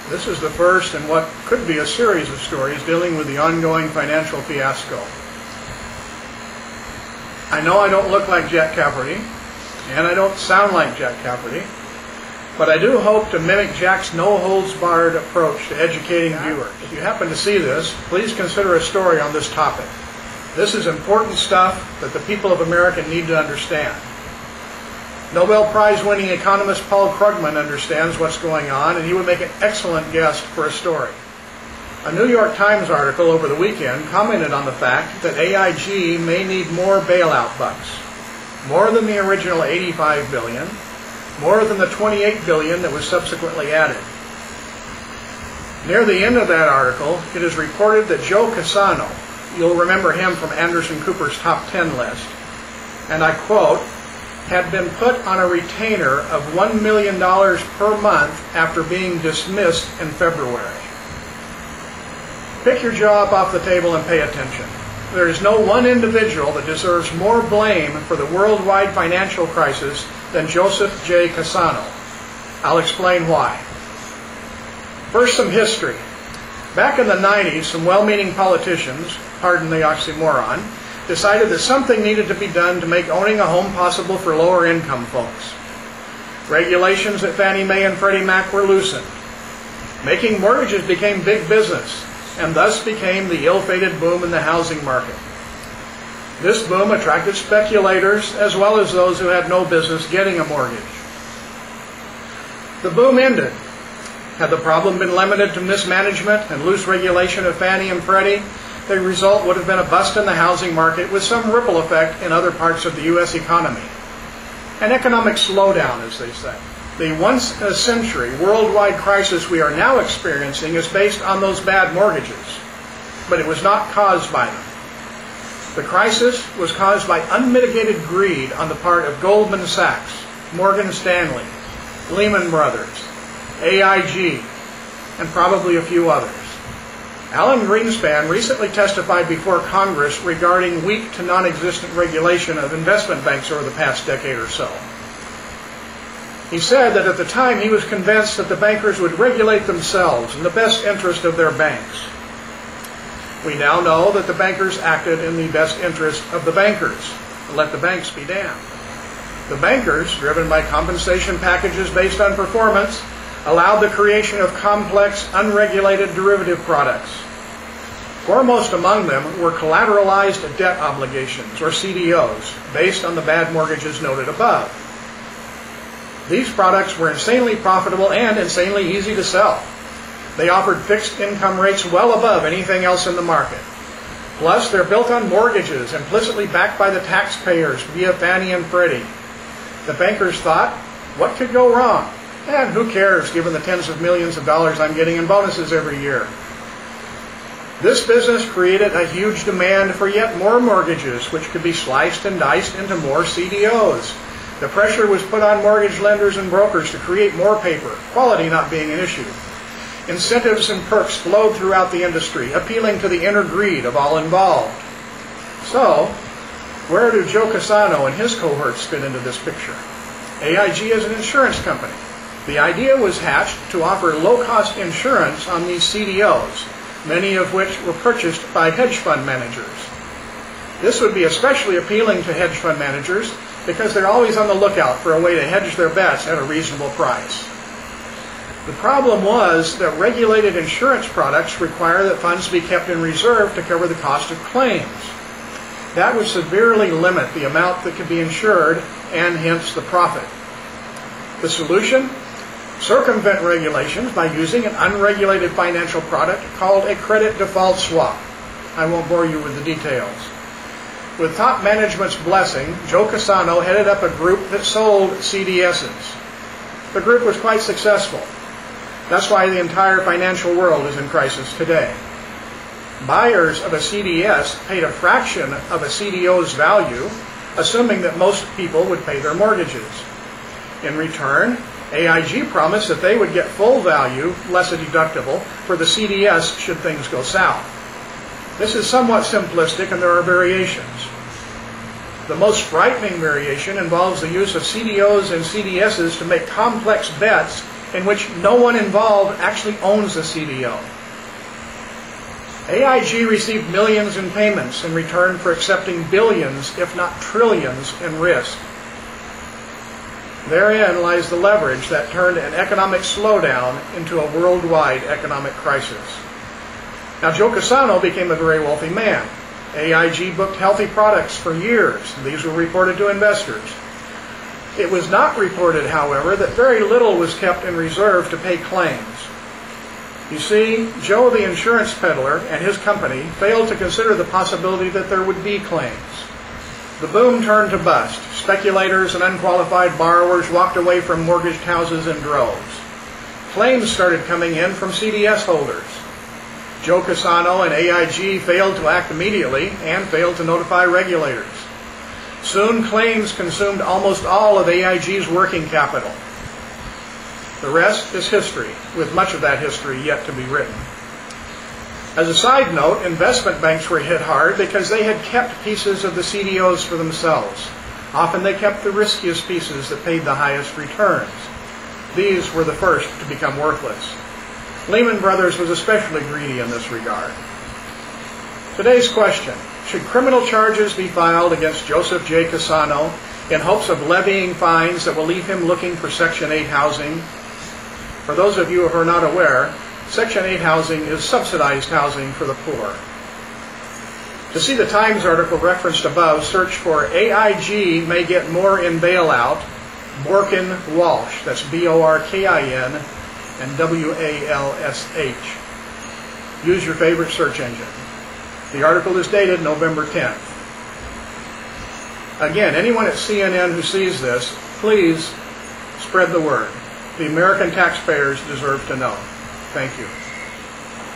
This is the first in what could be a series of stories dealing with the ongoing financial fiasco. I know I don't look like Jack Cafferty, and I don't sound like Jack Cafferty, but I do hope to mimic Jack's no-holds-barred approach to educating viewers. If you happen to see this, please consider a story on this topic. This is important stuff that the people of America need to understand. Nobel Prize-winning economist Paul Krugman understands what's going on, and he would make an excellent guest for a story. A New York Times article over the weekend commented on the fact that AIG may need more bailout bucks, more than the original $85 billion, more than the $28 billion that was subsequently added. Near the end of that article, it is reported that Joe Cassano, you'll remember him from Anderson Cooper's top 10 list, and I quote, had been put on a retainer of $1 million per month after being dismissed in February. Pick your jaw up off the table and pay attention. There is no one individual that deserves more blame for the worldwide financial crisis than Joseph J. Cassano. I'll explain why. First, some history. Back in the 90s, some well-meaning politicians, pardon the oxymoron, decided that something needed to be done to make owning a home possible for lower-income folks. Regulations at Fannie Mae and Freddie Mac were loosened. Making mortgages became big business, and thus became the ill-fated boom in the housing market. This boom attracted speculators as well as those who had no business getting a mortgage. The boom ended. Had the problem been limited to mismanagement and loose regulation of Fannie and Freddie, the result would have been a bust in the housing market with some ripple effect in other parts of the U.S. economy. An economic slowdown, as they say. The once-in-a-century worldwide crisis we are now experiencing is based on those bad mortgages, but it was not caused by them. The crisis was caused by unmitigated greed on the part of Goldman Sachs, Morgan Stanley, Lehman Brothers, AIG, and probably a few others. Alan Greenspan recently testified before Congress regarding weak to non-existent regulation of investment banks over the past decade or so. He said that at the time he was convinced that the bankers would regulate themselves in the best interest of their banks. We now know that the bankers acted in the best interest of the bankers. Let the banks be damned. The bankers, driven by compensation packages based on performance, allowed the creation of complex, unregulated derivative products. Foremost among them were collateralized debt obligations, or CDOs, based on the bad mortgages noted above. These products were insanely profitable and insanely easy to sell. They offered fixed income rates well above anything else in the market. Plus, they're built on mortgages implicitly backed by the taxpayers via Fannie and Freddie. The bankers thought, what could go wrong? And who cares, given the tens of millions of dollars I'm getting in bonuses every year? This business created a huge demand for yet more mortgages, which could be sliced and diced into more CDOs. The pressure was put on mortgage lenders and brokers to create more paper, quality not being an issue. Incentives and perks flowed throughout the industry, appealing to the inner greed of all involved. So, where do Joe Cassano and his cohorts fit into this picture? AIG is an insurance company. The idea was hatched to offer low-cost insurance on these CDOs, many of which were purchased by hedge fund managers. This would be especially appealing to hedge fund managers because they're always on the lookout for a way to hedge their bets at a reasonable price. The problem was that regulated insurance products require that funds be kept in reserve to cover the cost of claims. That would severely limit the amount that could be insured and hence the profit. The solution? Circumvent regulations by using an unregulated financial product called a credit default swap. I won't bore you with the details. With top management's blessing, Joe Cassano headed up a group that sold CDSs. The group was quite successful. That's why the entire financial world is in crisis today. Buyers of a CDS paid a fraction of a CDO's value, assuming that most people would pay their mortgages. In return, AIG promised that they would get full value, less a deductible, for the CDS should things go south. This is somewhat simplistic and there are variations. The most frightening variation involves the use of CDOs and CDSs to make complex bets in which no one involved actually owns a CDO. AIG received millions in payments in return for accepting billions, if not trillions, in risk. Therein lies the leverage that turned an economic slowdown into a worldwide economic crisis. Now, Joe Cassano became a very wealthy man. AIG booked healthy products for years. These were reported to investors. It was not reported, however, that very little was kept in reserve to pay claims. You see, Joe the insurance peddler and his company failed to consider the possibility that there would be claims. The boom turned to bust. Speculators and unqualified borrowers walked away from mortgaged houses in droves. Claims started coming in from CDS holders. Joe Cassano and AIG failed to act immediately and failed to notify regulators. Soon, claims consumed almost all of AIG's working capital. The rest is history, with much of that history yet to be written. As a side note, investment banks were hit hard because they had kept pieces of the CDOs for themselves. Often they kept the riskiest pieces that paid the highest returns. These were the first to become worthless. Lehman Brothers was especially greedy in this regard. Today's question: should criminal charges be filed against Joseph J. Cassano in hopes of levying fines that will leave him looking for Section 8 housing? For those of you who are not aware, Section 8 housing is subsidized housing for the poor. To see the Times article referenced above, search for AIG may get more in bailout, Borkin Walsh, that's B-O-R-K-I-N, and W-A-L-S-H. Use your favorite search engine. The article is dated November 10th. Again, anyone at CNN who sees this, please spread the word. The American taxpayers deserve to know. Thank you.